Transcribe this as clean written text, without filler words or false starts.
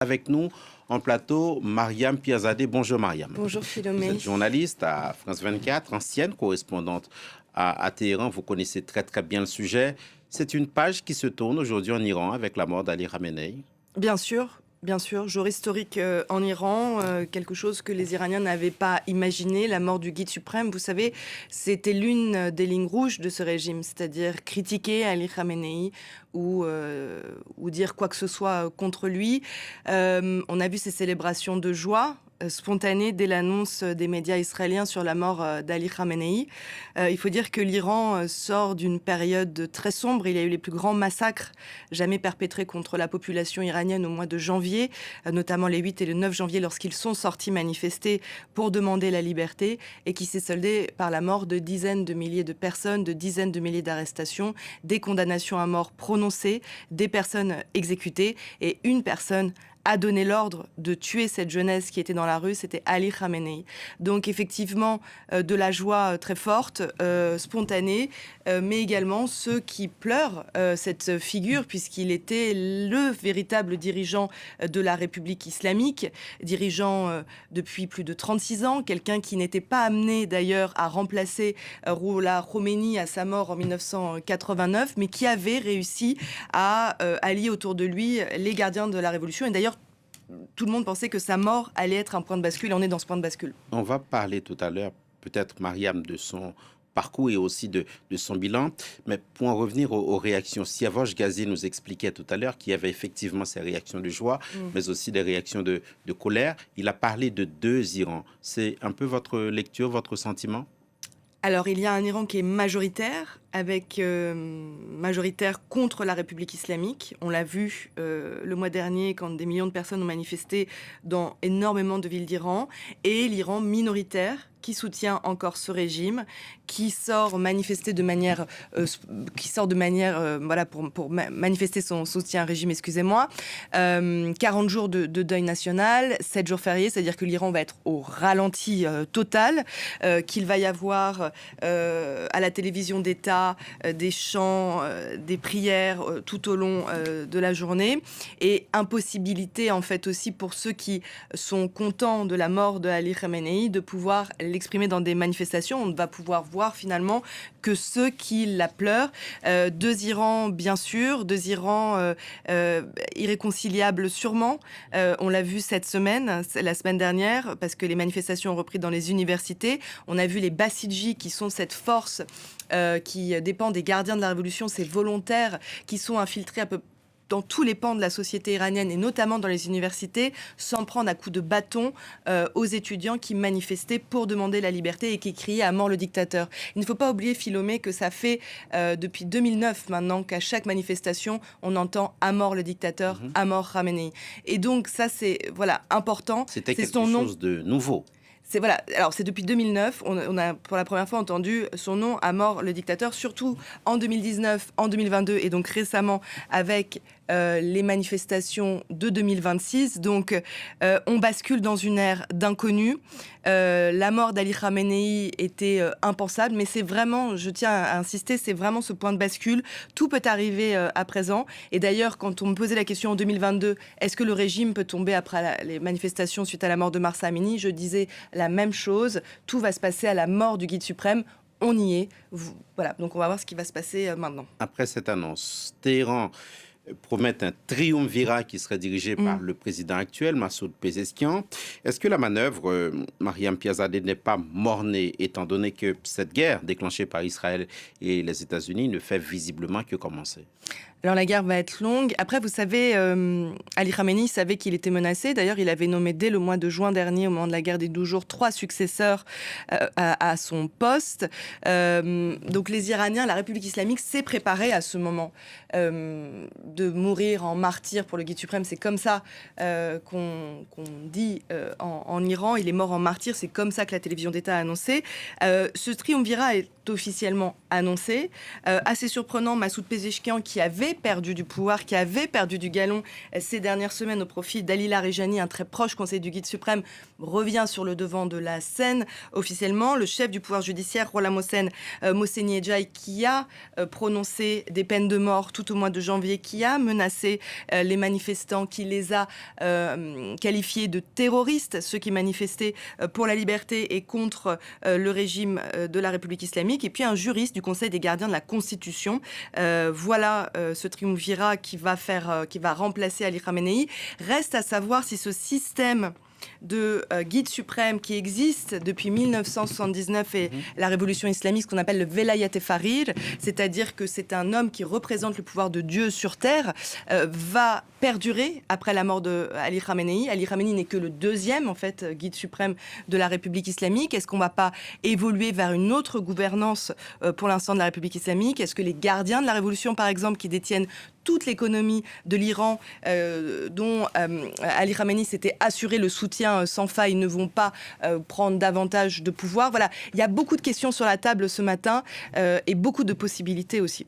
Avec nous en plateau, Mariam Piazadeh. Bonjour Mariam. Bonjour Philomé. Vous êtes journaliste à France 24, ancienne correspondante à Téhéran. Vous connaissez très bien le sujet. C'est une page qui se tourne aujourd'hui en Iran avec la mort d'Ali Khamenei. Bien sûr, jour historique en Iran, quelque chose que les Iraniens n'avaient pas imaginé, la mort du guide suprême. Vous savez, c'était l'une des lignes rouges de ce régime, c'est-à-dire critiquer Ali Khamenei ou dire quoi que ce soit contre lui. On a vu ces célébrations de joie spontanée dès l'annonce des médias israéliens sur la mort d'Ali Khamenei. Il faut dire que l'Iran sort d'une période très sombre. Il y a eu les plus grands massacres jamais perpétrés contre la population iranienne au mois de janvier, notamment les 8 et le 9 janvier lorsqu'ils sont sortis manifester pour demander la liberté et qui s'est soldé par la mort de dizaines de milliers de personnes, de dizaines de milliers d'arrestations, des condamnations à mort prononcées, des personnes exécutées et une personne a donné l'ordre de tuer cette jeunesse qui était dans la rue, c'était Ali Khamenei. Donc effectivement, de la joie très forte, spontanée, mais également ceux qui pleurent cette figure, puisqu'il était le véritable dirigeant de la République islamique, dirigeant depuis plus de 36 ans, quelqu'un qui n'était pas amené d'ailleurs à remplacer Rouhollah Khomeini à sa mort en 1989, mais qui avait réussi à allier autour de lui les gardiens de la Révolution. Et d'ailleurs, tout le monde pensait que sa mort allait être un point de bascule, et on est dans ce point de bascule. On va parler tout à l'heure, peut-être Mariam, de son parcours et aussi de son bilan. Mais pour en revenir aux réactions, Siavash Ghazi nous expliquait tout à l'heure qu'il y avait effectivement ces réactions de joie, mais aussi des réactions de colère. Il a parlé de deux Irans. C'est un peu votre lecture, votre sentiment ? Alors, il y a un Iran qui est majoritaire, majoritaire contre la République islamique. On l'a vu le mois dernier quand des millions de personnes ont manifesté dans énormément de villes d'Iran. Et l'Iran minoritaire qui soutient encore ce régime, qui sort manifester de manière, voilà, pour manifester son soutien au régime, excusez-moi. 40 jours de deuil national, 7 jours fériés, c'est-à-dire que l'Iran va être au ralenti total, qu'il va y avoir à la télévision d'État des chants, des prières tout au long de la journée, et impossibilité en fait aussi pour ceux qui sont contents de la mort de Ali Khamenei de pouvoir l'exprimer dans des manifestations. On ne va pouvoir voir finalement que ceux qui la pleurent. Deux Irans, bien sûr, deux Irans irréconciliables sûrement. On l'a vu cette semaine, la semaine dernière, parce que les manifestations ont repris dans les universités. On a vu les Bassidji, qui sont cette force qui dépend des gardiens de la Révolution, ces volontaires qui sont infiltrés un peu dans tous les pans de la société iranienne et notamment dans les universités, s'en prendre à coups de bâton aux étudiants qui manifestaient pour demander la liberté et qui criaient à mort le dictateur. Il ne faut pas oublier, Philomé, que ça fait depuis 2009 maintenant qu'à chaque manifestation, on entend à mort le dictateur, à mort Khamenei. Et donc ça, c'est voilà, important. C'était quelque chose de nouveau. Voilà. Alors c'est depuis 2009, on a pour la première fois entendu son nom à mort le dictateur, surtout en 2019, en 2022 et donc récemment avec les manifestations de 2026. Donc on bascule dans une ère d'inconnu. La mort d'Ali Khamenei était impensable, mais c'est vraiment, je tiens à insister, c'est vraiment ce point de bascule. Tout peut arriver à présent. Et d'ailleurs, quand on me posait la question en 2022, est-ce que le régime peut tomber après les manifestations suite à la mort de Mahsa Amini, je disais la même chose. Tout va se passer à la mort du guide suprême. On y est. Voilà, donc on va voir ce qui va se passer maintenant. Après cette annonce, Téhéran promet un triumvirat qui serait dirigé par le président actuel, Massoud Pezeshkian. Est-ce que la manœuvre, Mariam Piazadeh, n'est pas mornée, étant donné que cette guerre déclenchée par Israël et les États-Unis ne fait visiblement que commencer ? Alors la guerre va être longue. Après, vous savez, Ali Khamenei savait qu'il était menacé. D'ailleurs, il avait nommé dès le mois de juin dernier, au moment de la guerre des 12 jours, 3 successeurs à son poste. Donc les Iraniens, la République islamique s'est préparée à ce moment de mourir en martyr pour le guide suprême. C'est comme ça qu'on dit en Iran. Il est mort en martyr. C'est comme ça que la télévision d'État a annoncé. Ce triumvirat est officiellement annoncé. Assez surprenant, Massoud Pezeshkian, qui avait avait perdu du pouvoir, qui avait perdu du galon ces dernières semaines au profit d'Ali Larijani, un très proche conseiller du guide suprême, revient sur le devant de la scène officiellement. Le chef du pouvoir judiciaire, Rolla Mohseni Edjaï, qui a prononcé des peines de mort tout au mois de janvier, qui a menacé les manifestants, qui les a qualifiés de terroristes, ceux qui manifestaient pour la liberté et contre le régime de la République islamique, et puis un juriste du Conseil des gardiens de la Constitution. Voilà ce triumvirat qui va remplacer Ali Khamenei. Reste à savoir si ce système de guide suprême qui existe depuis 1979 et la révolution islamique, ce qu'on appelle le Velayat e Farir, c'est-à-dire que c'est un homme qui représente le pouvoir de Dieu sur terre, va perdurer après la mort de Ali Khamenei. Ali Khamenei n'est que le deuxième, en fait, guide suprême de la République islamique. Est-ce qu'on ne va pas évoluer vers une autre gouvernance pour l'instant de la République islamique? Est-ce que les gardiens de la révolution, par exemple, qui détiennent toute l'économie de l'Iran, dont Ali Khamenei s'était assuré le soutien sans faille, ne vont pas prendre davantage de pouvoir? Voilà, il y a beaucoup de questions sur la table ce matin et beaucoup de possibilités aussi.